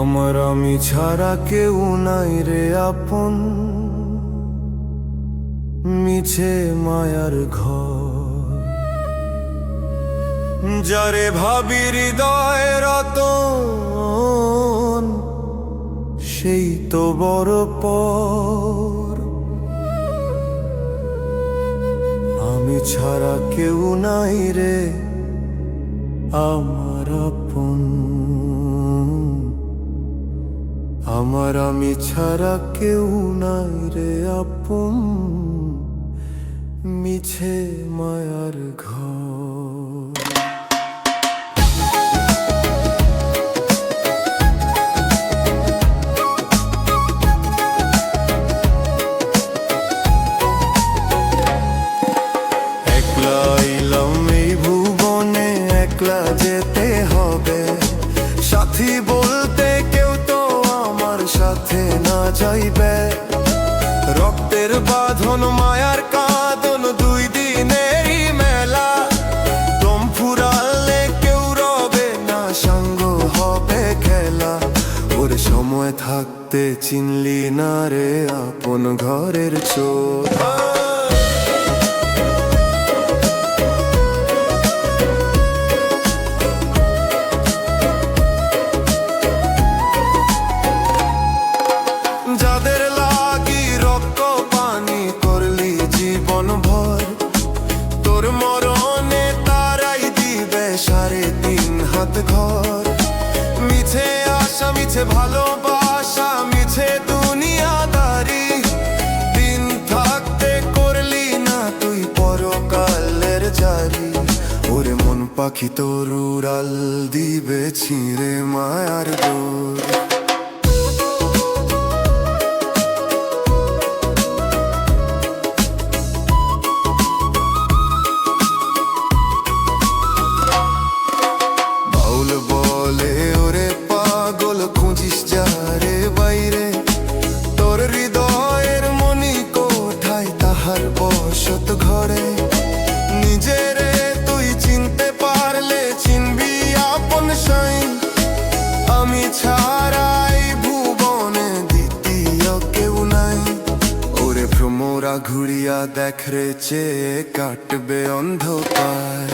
আমার আমি ছাড়া কেউ নাই রে আপন, মিছে মায়ার ঘর। যারে ভাবি হৃদয় রতন, সেই তো বড় পর। আমি ছাড়া কেউ নাই রে আমার আপন, আমার আমি ছাড়া কেউ নাই রে আপন, মিছে মায়ার ঘর। একলা এলাম এই ভুবনে, একলা যেতে হবে। সাথী বলতে কেউ তো আমার সাথে না যাইবে। রক্তের বাঁধন মায়ার কাঁদন, দুই দিনেরই মেলা। দম ফুরালে কেউ রবে না, সঙ্গ হবে খেলা। ওর সময় থাকতে চিনলি না রে আপন ঘরের চোর। যাদের লাগি রক্ত পানি করলি জীবন ভর, তোর মরণে তারাই দিবে 3.5 হাত ঘর। মিছে আশা, মিছে ভালোবাসা, মিছে দুনিয়াদারি। দিন থাকতে করলি না তুই পরকালের জারি। ওরে মন পাখি তোর উড়াল দিবে ছিঁড়ে মায়ার ডোর। বলে ওরে পাগল, খুঁজিস যারে বাইরে। তোর হৃদয়ের মনি কোঠায় তাহার বসত ঘরে। নিজেরে তুই চিনতে পারলে চিনবি আপন সাই। আমি ছাড়াই ভুবনে দ্বিতীয় কেউ নাই। ওরে ভ্রমরা ঘুরিয়া দেখ রে চেয়ে কাটবে অন্ধকার।